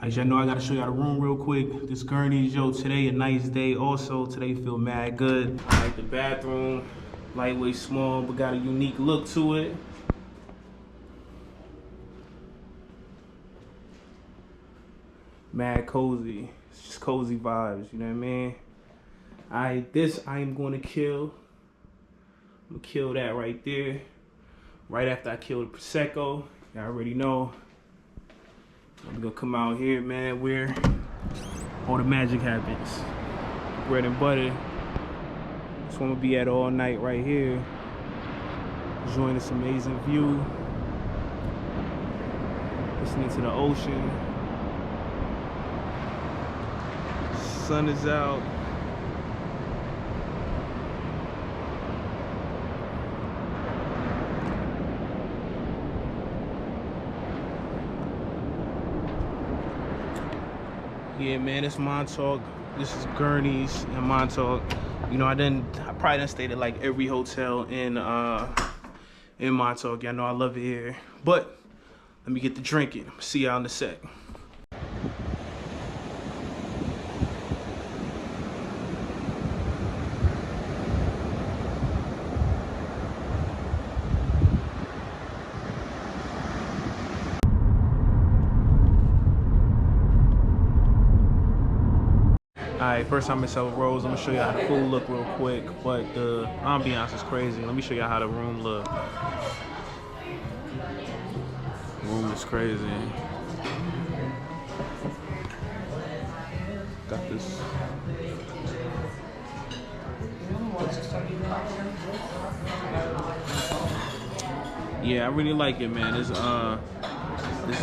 Y'all know I gotta show y'all the room real quick. This Gurney's, yo, today a nice day. Also, today feel mad good. I like the bathroom, lightweight, small, but got a unique look to it. Mad cozy. It's just cozy vibes, you know what I mean? This I am gonna kill. I'm gonna kill that right there. Right after I kill the Prosecco. Y'all already know. I'm gonna come out here, man, where all the magic happens. Bread and butter. That's where I'm gonna be at all night right here. Enjoying this amazing view. Listening to the ocean. Sun is out. Yeah, man, it's Montauk. This is Gurney's in Montauk. You know, I probably done stayed at like every hotel in Montauk. Y'all know I love it here. But let me get to drinking. See y'all in a sec. Alright, first time in Several Rows. I'm gonna show you how the food look real quick, but the ambiance is crazy. Let me show you how the room look. The room is crazy. Got this. Yeah, I really like it, man. This is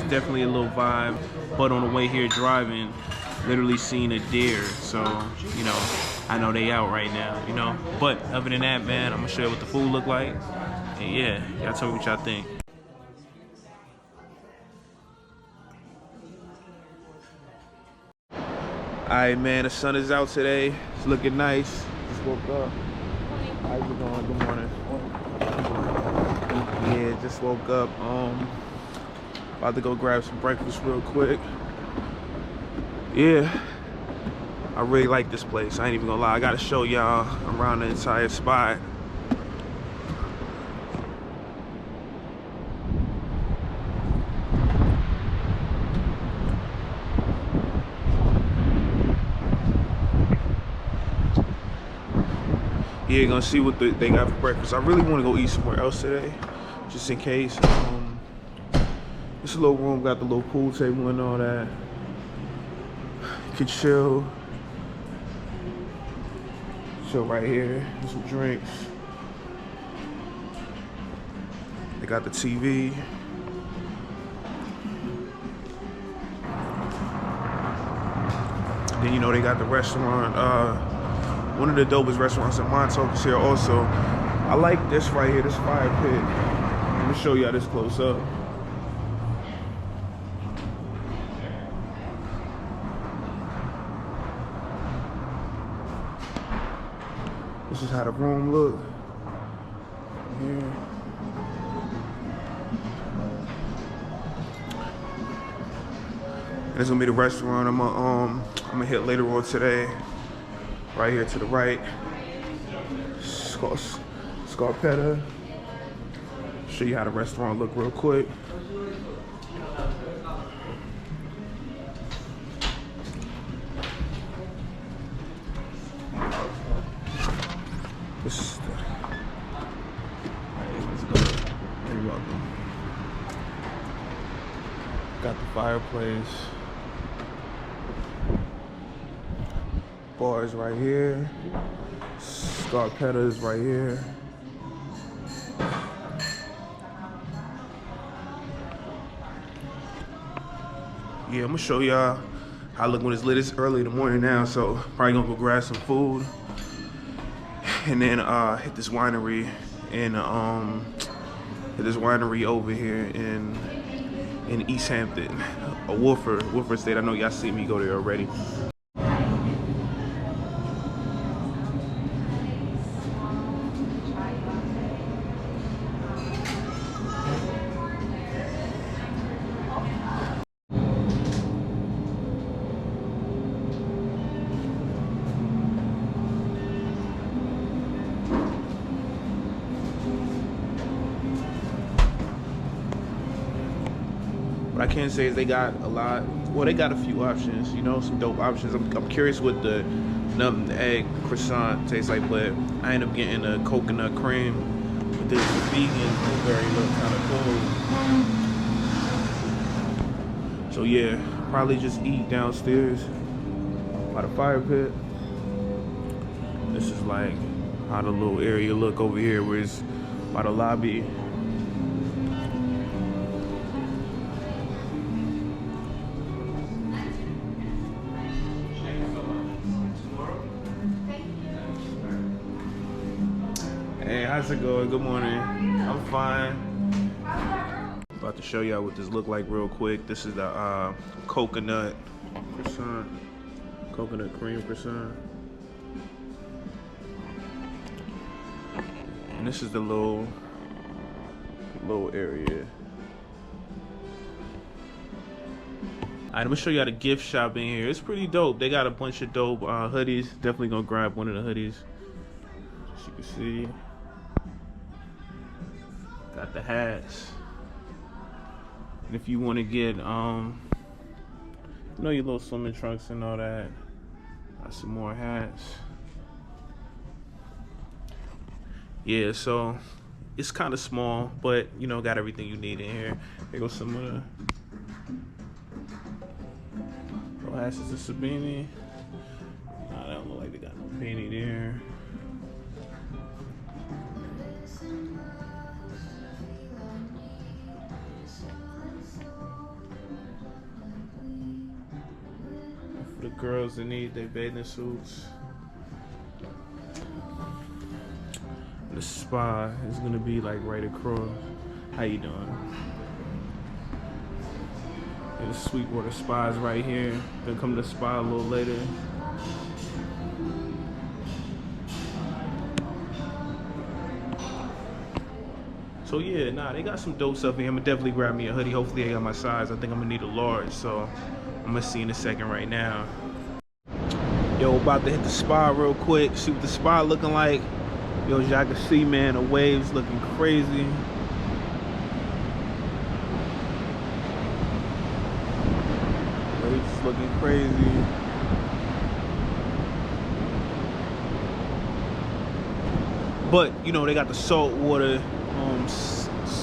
definitely a little vibe. But on the way here driving, literally seen a deer, so you know I know they out right now, you know. But other than that, man, I'm gonna show you what the food look like, and yeah, y'all tell me what y'all think. Alright, man, the sun is out today. It's looking nice. Just woke up. How's it going? Good morning. Yeah, just woke up. About to go grab some breakfast real quick. Yeah, I really like this place. I ain't even gonna lie. I gotta show y'all around the entire spot. Yeah, gonna see what they got for breakfast. I really want to go eat somewhere else today, just in case. This little room got the little pool table and all that. You can chill right here, get some drinks. They got the TV. Then you know they got the restaurant. One of the dopest restaurants in Montauk is here also. I like this right here, this fire pit. Let me show y'all this close up. This is how the room look. Here. This is gonna be the restaurant I'm gonna hit later on today. Right here to the right. It's called Scarpetta. Show you how the restaurant look real quick. This is the, let's go. You're welcome. Got the fireplace. Bars right here. Scarpetta's right here. Yeah, I'm gonna show y'all I look when it's lit. It's early in the morning now, so probably gonna go grab some food and then hit this winery in over here in East Hampton, a Wolford State. I know y'all see me go there already. What I can say is they got a lot. Well, they got a few options. You know, some dope options. I'm curious what the nut and egg croissant tastes like, but I end up getting a coconut cream with this vegan blueberry look kind of cool. So yeah, probably just eat downstairs by the fire pit. This is like how the little area look over here, where it's by the lobby. Hey, how's it going? Good morning. I'm fine. About to show y'all what this look like real quick. This is the coconut croissant, coconut cream croissant. And this is the little area. Alright, I'm gonna show y'all the gift shop in here. It's pretty dope. They got a bunch of dope hoodies. Definitely gonna grab one of the hoodies. As you can see. Got the hats. And if you want to get, you know, your little swimming trunks and all that. Got some more hats. Yeah, so it's kind of small, but you know, got everything you need in here. There goes some of the glasses of Sabini. Nah, they don't look like they got no painting there. For the girls that need their bathing suits. The spa is gonna be like right across. How you doing? And the Sweetwater Spa is right here. Gonna come to the spa a little later. So yeah, nah, they got some dope stuff in here. I'm gonna definitely grab me a hoodie. Hopefully I got my size. I think I'm gonna need a large, so I'm gonna see in a second right now. Yo, about to hit the spa real quick. See what the spa looking like. Yo, as y'all can see, man, the waves looking crazy. Waves looking crazy. But, you know, they got the salt water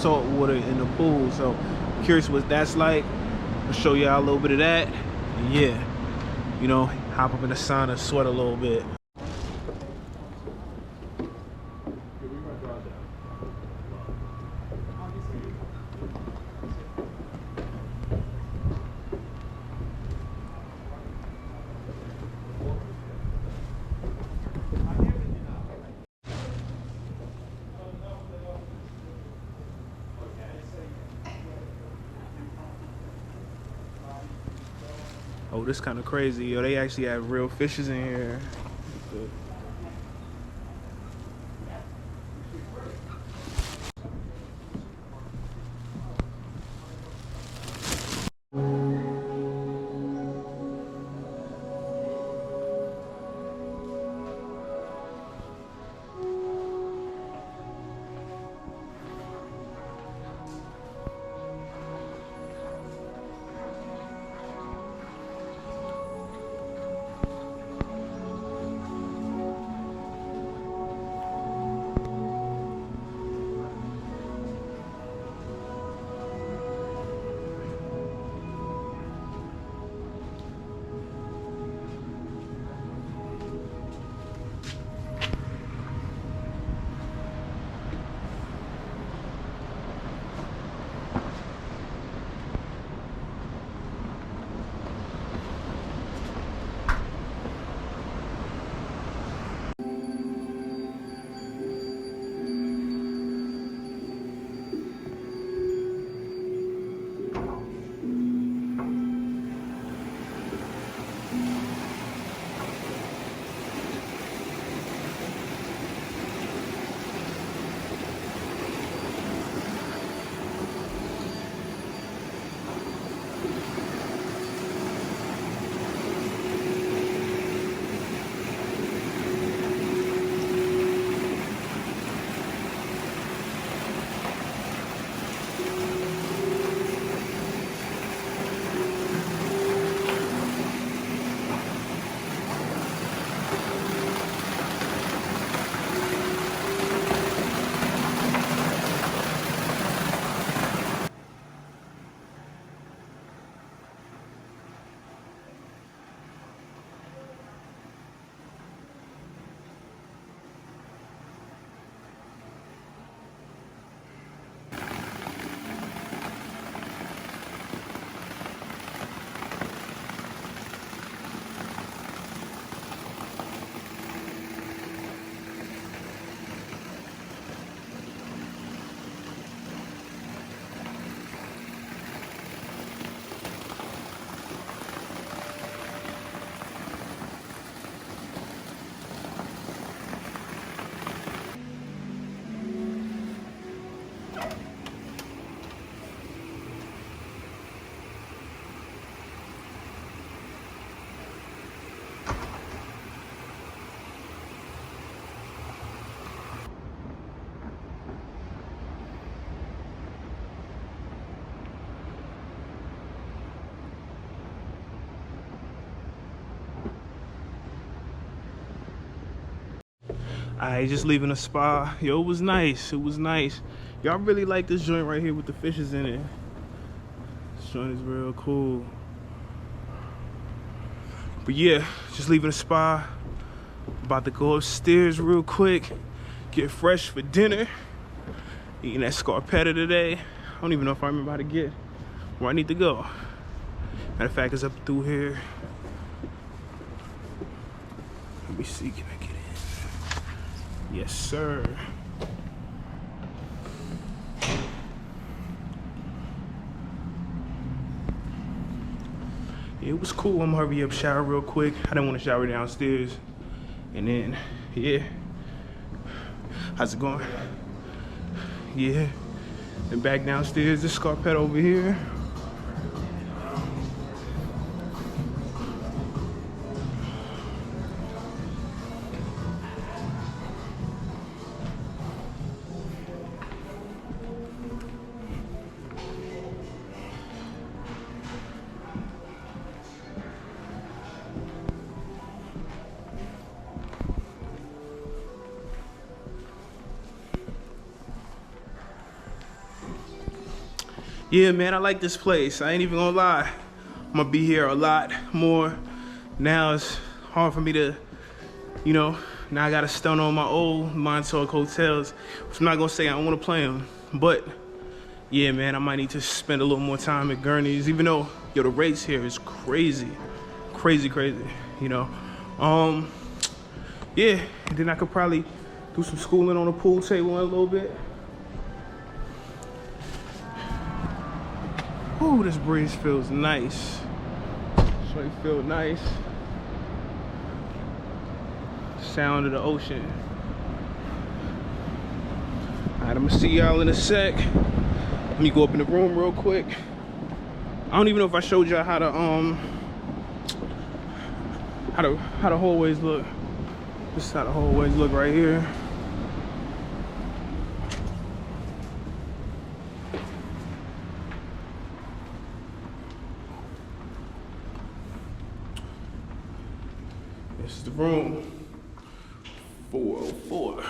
in the pool. So, curious what that's like. I'll show y'all a little bit of that. And yeah, you know, hop up in the sauna, sweat a little bit. Oh, this kind of crazy. Yo, they actually have real fishes in here. Alright, just leaving the spa. Yo, it was nice. It was nice. Y'all really like this joint right here with the fishes in it. This joint is real cool. But yeah, just leaving the spa. About to go upstairs real quick. Get fresh for dinner. Eating that Scarpetta today. I don't even know if I remember how to get where I need to go. Matter of fact, it's up through here. Let me see, can I get in? Yes, sir. It was cool. I'm gonna hurry up, shower real quick. I didn't want to shower downstairs. And then, yeah. How's it going? Yeah. And back downstairs, this Scarpetta over here. Yeah, man, I like this place. I ain't even gonna lie. I'm gonna be here a lot more. Now it's hard for me to, you know, now I gotta stun on my old Montauk hotels. Which I'm not gonna say I don't wanna play them. But, yeah, man, I might need to spend a little more time at Gurney's, even though, yo, the rates here is crazy. Crazy, you know. Yeah, and then I could probably do some schooling on the pool table in a little bit. Ooh, this breeze feels nice. Straight feel nice. Sound of the ocean. Alright, I'm gonna see y'all in a sec. Let me go up in the room real quick. I don't even know if I showed y'all how the hallways look. This is how the hallways look right here. This is the room. 404.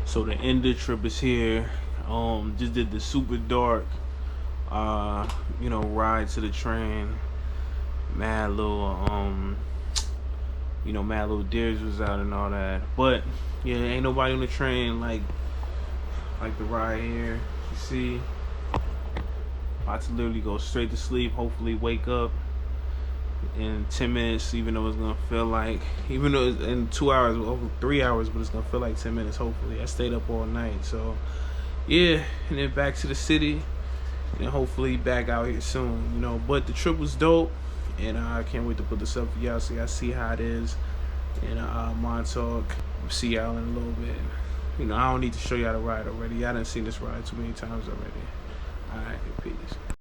So the end of the trip is here. Just did the super dark, you know, ride to the train. Mad little, you know, mad little deers was out and all that. But yeah, ain't nobody on the train like the ride here. You see, about to literally go straight to sleep. Hopefully wake up in 10 minutes, even though it's gonna feel like, even though it's in 2 hours, over 3 hours, but it's gonna feel like 10 minutes. Hopefully, I stayed up all night, so yeah. And then back to the city, and hopefully back out here soon, you know. But the trip was dope, and I can't wait to put this up for y'all so y'all see how it is in Montauk. See y'all in a little bit. You know, I don't need to show y'all the ride already. Y'all done seen this ride too many times already. All right, peace.